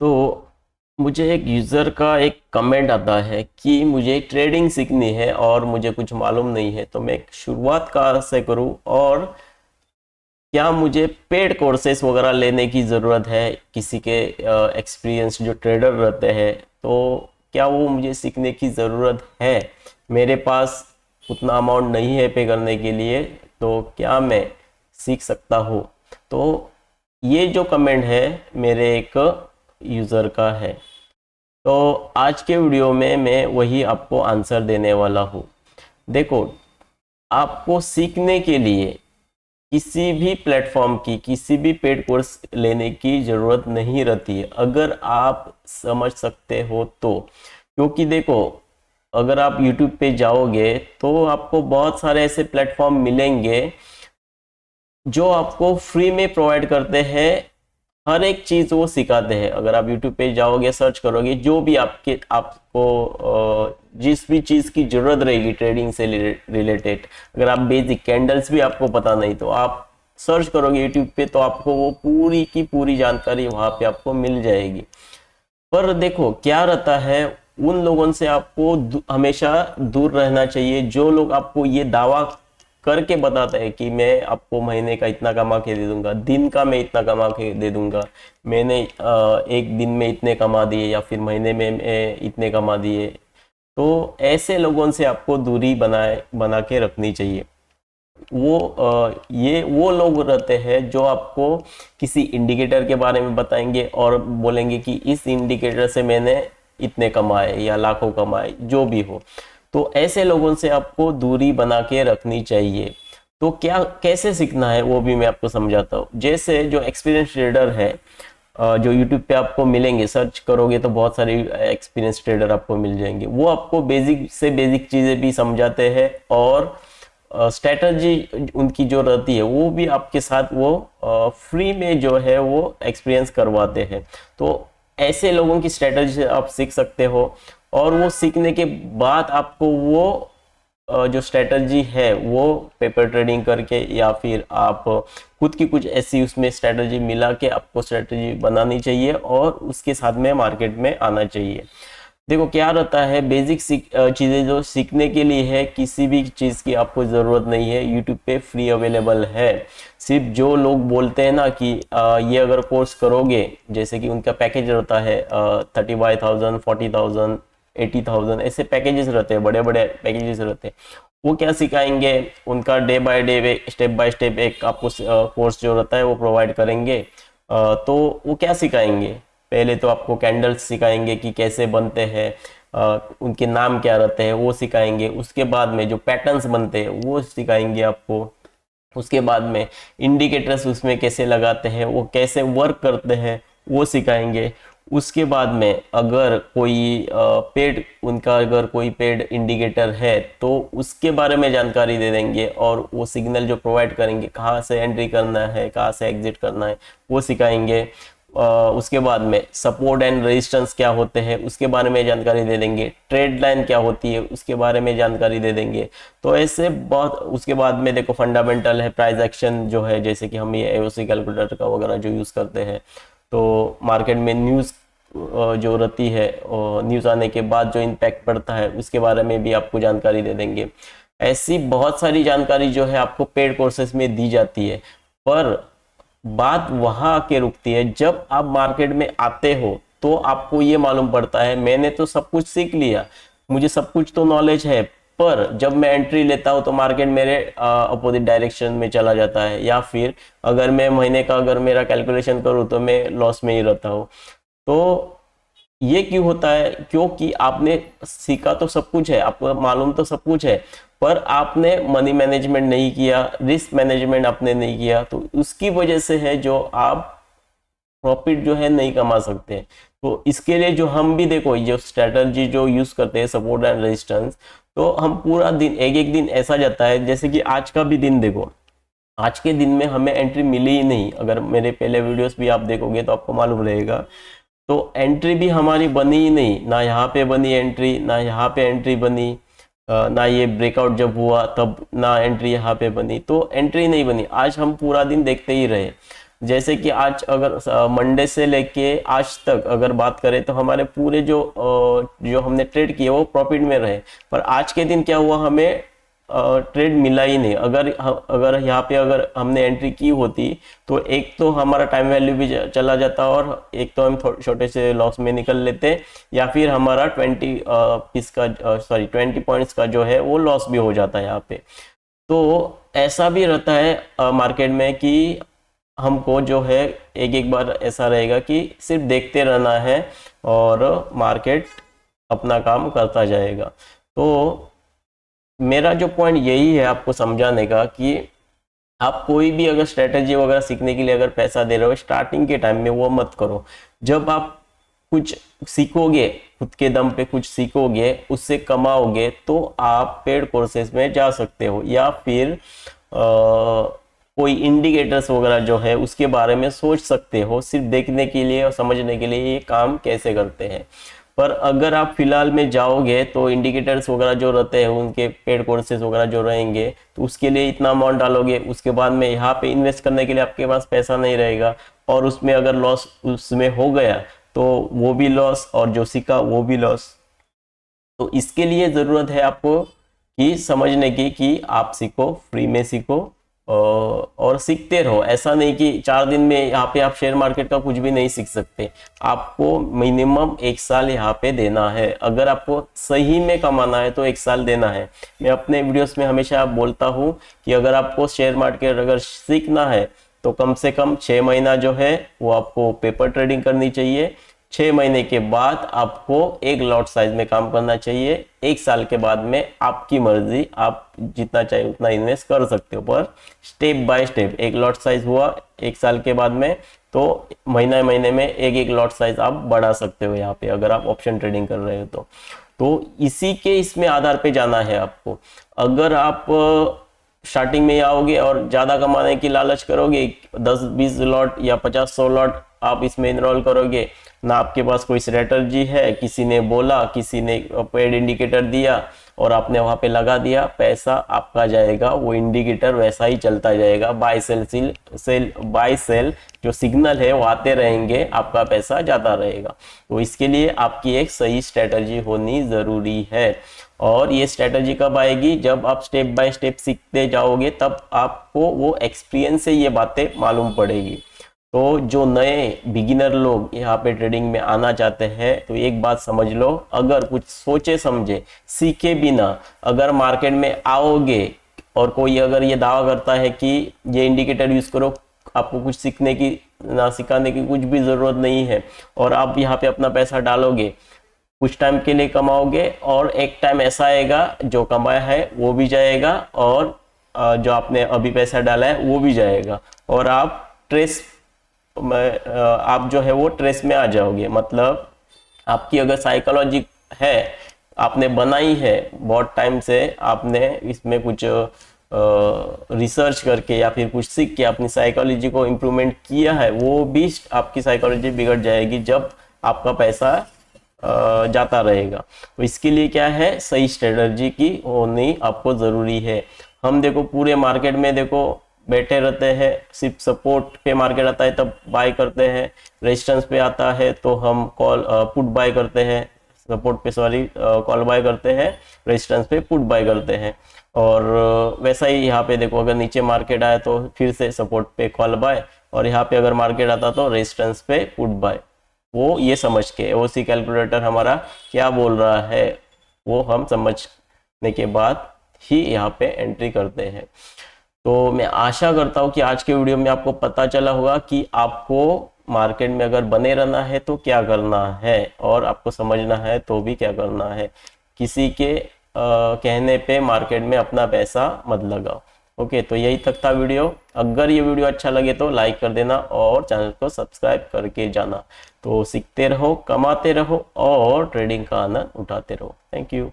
तो मुझे एक यूज़र का एक कमेंट आता है कि मुझे ट्रेडिंग सीखनी है और मुझे कुछ मालूम नहीं है, तो मैं शुरुआत कहाँ से करूँ और क्या मुझे पेड कोर्सेज वगैरह लेने की ज़रूरत है किसी के एक्सपीरियंस जो ट्रेडर रहते हैं, तो क्या वो मुझे सीखने की ज़रूरत है। मेरे पास उतना अमाउंट नहीं है पे करने के लिए, तो क्या मैं सीख सकता हूँ। तो ये जो कमेंट है मेरे एक यूज़र का है। तो आज के वीडियो में मैं वही आपको आंसर देने वाला हूँ। देखो, आपको सीखने के लिए किसी भी प्लेटफॉर्म की किसी भी पेड कोर्स लेने की ज़रूरत नहीं रहती है, अगर आप समझ सकते हो तो। क्योंकि देखो, अगर आप YouTube पे जाओगे तो आपको बहुत सारे ऐसे प्लेटफॉर्म मिलेंगे जो आपको फ्री में प्रोवाइड करते हैं। हर एक चीज़ वो सिखाते हैं। अगर आप YouTube पे जाओगे, सर्च करोगे, जो भी आपको जिस भी चीज़ की ज़रूरत रहेगी ट्रेडिंग से रिलेटेड, अगर आप बेसिक कैंडल्स भी आपको पता नहीं तो आप सर्च करोगे YouTube पे, तो आपको वो पूरी की पूरी जानकारी वहाँ पे आपको मिल जाएगी। पर देखो क्या रहता है, उन लोगों से आपको हमेशा दूर रहना चाहिए जो लोग आपको ये दावा करके बताते हैं कि मैं आपको महीने का इतना कमा के दे दूंगा, दिन का मैं इतना कमा के दे दूंगा, मैंने एक दिन में इतने कमा दिए या फिर महीने में मैं इतने कमा दिए। तो ऐसे लोगों से आपको दूरी बना के रखनी चाहिए। ये वो लोग रहते हैं जो आपको किसी इंडिकेटर के बारे में बताएंगे और बोलेंगे कि इस इंडिकेटर से मैंने इतने कमाए या लाखों कमाए, जो भी हो। तो ऐसे लोगों से आपको दूरी बना के रखनी चाहिए। तो क्या कैसे सीखना है वो भी मैं आपको समझाता हूँ। जैसे जो एक्सपीरियंस ट्रेडर है, जो यूट्यूब पे आपको मिलेंगे, सर्च करोगे तो बहुत सारे एक्सपीरियंस ट्रेडर आपको मिल जाएंगे। वो आपको बेसिक से बेसिक चीज़ें भी समझाते हैं और स्ट्रेटजी उनकी जो रहती है वो भी आपके साथ वो फ्री में जो है वो एक्सपीरियंस करवाते हैं। तो ऐसे लोगों की स्ट्रेटजी से आप सीख सकते हो, और वो सीखने के बाद आपको वो जो स्ट्रेटजी है वो पेपर ट्रेडिंग करके या फिर आप खुद की कुछ ऐसी उसमें स्ट्रेटजी मिला के आपको स्ट्रेटजी बनानी चाहिए और उसके साथ में मार्केट में आना चाहिए। देखो क्या रहता है, बेसिक चीज़ें जो सीखने के लिए है, किसी भी चीज़ की आपको ज़रूरत नहीं है, यूट्यूब पे फ्री अवेलेबल है। सिर्फ जो लोग बोलते हैं ना कि ये अगर कोर्स करोगे, जैसे कि उनका पैकेज रहता है 35,000, 40,000, 80,000, ऐसे पैकेजेस रहते हैं, बड़े बड़े पैकेजेस रहते हैं। वो क्या सिखाएंगे, उनका डे बाय स्टेप एक आपको कोर्स जो रहता है वो प्रोवाइड करेंगे। तो वो क्या सिखाएंगे, पहले तो आपको कैंडल्स सिखाएंगे कि कैसे बनते हैं, उनके नाम क्या रहते हैं वो सिखाएंगे। उसके बाद में जो पैटर्न्स बनते हैं वो सिखाएंगे आपको। उसके बाद में इंडिकेटर्स उसमें कैसे लगाते हैं, वो कैसे वर्क करते हैं वो सिखाएंगे। उसके बाद में अगर कोई पेड उनका अगर कोई पेड इंडिकेटर है तो उसके बारे में जानकारी दे देंगे, और वो सिग्नल जो प्रोवाइड करेंगे, कहाँ से एंट्री करना है, कहाँ से एग्जिट करना है, वो सिखाएंगे। उसके बाद में सपोर्ट एंड रेजिस्टेंस क्या होते हैं उसके बारे में जानकारी दे देंगे। ट्रेड लाइन क्या होती है उसके बारे में जानकारी दे देंगे। तो ऐसे बहुत, उसके बाद में देखो फंडामेंटल है, प्राइस एक्शन जो है, जैसे कि हम ये एओसी कैलकुलेटर का वगैरह जो यूज़ करते हैं। तो मार्केट में न्यूज़ जो रहती है, न्यूज़ आने के बाद जो इम्पैक्ट पड़ता है उसके बारे में भी आपको जानकारी दे देंगे। ऐसी बहुत सारी जानकारी जो है आपको पेड कोर्सेज में दी जाती है। पर बात वहां आके रुकती है जब आप मार्केट में आते हो, तो आपको ये मालूम पड़ता है मैंने तो सब कुछ सीख लिया, मुझे सब कुछ तो नॉलेज है, पर जब मैं एंट्री लेता हूँ तो मार्केट मेरे अपोजिट डायरेक्शन में चला जाता है, या फिर अगर मैं महीने का अगर मेरा कैलकुलेशन करूँ तो मैं लॉस में ही रहता हूँ। तो ये क्यों होता है, क्योंकि आपने सीखा तो सब कुछ है, आपको मालूम तो सब कुछ है, पर आपने मनी मैनेजमेंट नहीं किया, रिस्क मैनेजमेंट आपने नहीं किया, तो उसकी वजह से है जो आप प्रॉफिट जो है नहीं कमा सकते। तो इसके लिए जो हम भी देखो, ये स्ट्रेटजी जो यूज करते हैं, सपोर्ट एंड रेजिस्टेंस, तो हम पूरा दिन, एक एक दिन ऐसा जाता है, जैसे कि आज का भी दिन देखो, आज के दिन में हमें एंट्री मिली ही नहीं। अगर मेरे पहले वीडियोस भी आप देखोगे तो आपको मालूम रहेगा। तो एंट्री भी हमारी बनी ही नहीं, ना यहाँ पे बनी एंट्री, ना यहाँ पे एंट्री बनी, ना ये ब्रेकआउट जब हुआ तब ना एंट्री यहाँ पे बनी, तो एंट्री नहीं बनी। आज हम पूरा दिन देखते ही रहे। जैसे कि आज अगर मंडे से लेके आज तक अगर बात करें तो हमारे पूरे जो हमने ट्रेड किए वो प्रॉफिट में रहे, पर आज के दिन क्या हुआ, हमें ट्रेड मिला ही नहीं। अगर यहाँ पे अगर हमने एंट्री की होती तो एक तो हमारा टाइम वैल्यू भी चला जाता, और एक तो हम छोटे से लॉस में निकल लेते, या फिर हमारा 20 पॉइंट्स का जो है वो लॉस भी हो जाता है यहाँ पे। तो ऐसा भी रहता है मार्केट में कि हमको जो है एक एक बार ऐसा रहेगा कि सिर्फ देखते रहना है और मार्केट अपना काम करता जाएगा। तो मेरा जो पॉइंट यही है आपको समझाने का कि आप कोई भी अगर स्ट्रेटेजी वगैरह सीखने के लिए अगर पैसा दे रहे हो, स्टार्टिंग के टाइम में वो मत करो। जब आप कुछ सीखोगे, खुद के दम पे कुछ सीखोगे, उससे कमाओगे, तो आप पेड कोर्सेज में जा सकते हो, या फिर कोई इंडिकेटर्स वगैरह जो है उसके बारे में सोच सकते हो, सिर्फ देखने के लिए और समझने के लिए ये काम कैसे करते हैं। पर अगर आप फिलहाल में जाओगे तो इंडिकेटर्स वगैरह जो रहते हैं उनके पेड कोर्सेज वगैरह जो रहेंगे, तो उसके लिए इतना अमाउंट डालोगे, उसके बाद में यहाँ पे इन्वेस्ट करने के लिए आपके पास पैसा नहीं रहेगा, और उसमें अगर लॉस उसमें हो गया तो वो भी लॉस, और जो सीखा वो भी लॉस। तो इसके लिए ज़रूरत है आपको कि समझने की कि आप सीखो, फ्री में सीखो और सीखते रहो। ऐसा नहीं कि 4 दिन में यहाँ पे आप शेयर मार्केट का कुछ भी नहीं सीख सकते, आपको मिनिमम 1 साल यहाँ पे देना है। अगर आपको सही में कमाना है तो 1 साल देना है। मैं अपने वीडियोस में हमेशा बोलता हूँ कि अगर आपको शेयर मार्केट अगर सीखना है तो कम से कम 6 महीना जो है वो आपको पेपर ट्रेडिंग करनी चाहिए। 6 महीने के बाद आपको एक लॉट साइज में काम करना चाहिए। 1 साल के बाद में आपकी मर्जी, आप जितना चाहिए उतना इन्वेस्ट कर सकते हो, पर स्टेप बाय स्टेप। एक लॉट साइज हुआ 1 साल के बाद में, तो महीने महीने में एक एक लॉट साइज आप बढ़ा सकते हो यहाँ पे, अगर आप ऑप्शन ट्रेडिंग कर रहे हो तो इसी के इसमें आधार पे जाना है आपको। अगर आप स्टार्टिंग में आओगे और ज़्यादा कमाने की लालच करोगे, 10-20 लॉट या 50-100 लॉट आप इसमें इनरोल करोगे, ना आपके पास कोई स्ट्रेटजी है, किसी ने बोला, किसी ने पेड इंडिकेटर दिया और आपने वहां पे लगा दिया, पैसा आपका जाएगा, वो इंडिकेटर वैसा ही चलता जाएगा। बाय सेल जो सिग्नल है वो आते रहेंगे, आपका पैसा जाता रहेगा। तो इसके लिए आपकी एक सही स्ट्रेटजी होनी ज़रूरी है। और ये स्ट्रेटजी कब आएगी? जब आप स्टेप बाय स्टेप सीखते जाओगे, तब आपको वो एक्सपीरियंस से ये बातें मालूम पड़ेगी। तो जो नए बिगिनर लोग यहाँ पे ट्रेडिंग में आना चाहते हैं, तो एक बात समझ लो, अगर कुछ सोचे समझे सीखे बिना अगर मार्केट में आओगे, और कोई अगर ये दावा करता है कि ये इंडिकेटर यूज करो, आपको कुछ सीखने की ना सिखाने की कुछ भी ज़रूरत नहीं है, और आप यहाँ पे अपना पैसा डालोगे, कुछ टाइम के लिए कमाओगे, और एक टाइम ऐसा आएगा जो कमाया है वो भी जाएगा, और जो आपने अभी पैसा डाला है वो भी जाएगा, और आप आप जो है वो ट्रेस में आ जाओगे। मतलब आपकी अगर साइकोलॉजी है, आपने बनाई है बहुत टाइम से, आपने इसमें कुछ रिसर्च करके या फिर कुछ सीख के अपनी साइकोलॉजी को इम्प्रूवमेंट किया है, वो भी आपकी साइकोलॉजी बिगड़ जाएगी जब आपका पैसा जाता रहेगा। तो इसके लिए क्या है, सही स्ट्रेटजी की होनी आपको ज़रूरी है। हम देखो पूरे मार्केट में देखो बैठे रहते हैं, सिर्फ सपोर्ट पे मार्केट आता है तब बाय करते हैं, रेजिस्टेंस पे आता है तो हम कॉल पुट बाय करते हैं, सपोर्ट पे कॉल बाय करते हैं, रेजिस्टेंस पे पुट बाय करते हैं। और वैसा ही यहाँ पे देखो, अगर नीचे मार्केट आया तो फिर से सपोर्ट पे कॉल बाय, और यहाँ पे अगर मार्केट आता तो रेजिस्टेंस पे पुट बाय। वो ये समझ के ओसी कैलकुलेटर हमारा क्या बोल रहा है वो हम समझने के बाद ही यहाँ पे एंट्री करते हैं। तो मैं आशा करता हूँ कि आज के वीडियो में आपको पता चला होगा कि आपको मार्केट में अगर बने रहना है तो क्या करना है, और आपको समझना है तो भी क्या करना है। किसी के कहने पे मार्केट में अपना पैसा मत लगाओ। ओके, तो यही तक था वीडियो। अगर ये वीडियो अच्छा लगे तो लाइक कर देना और चैनल को सब्सक्राइब करके जाना। तो सीखते रहो, कमाते रहो और ट्रेडिंग का आनंद उठाते रहो। Thank you.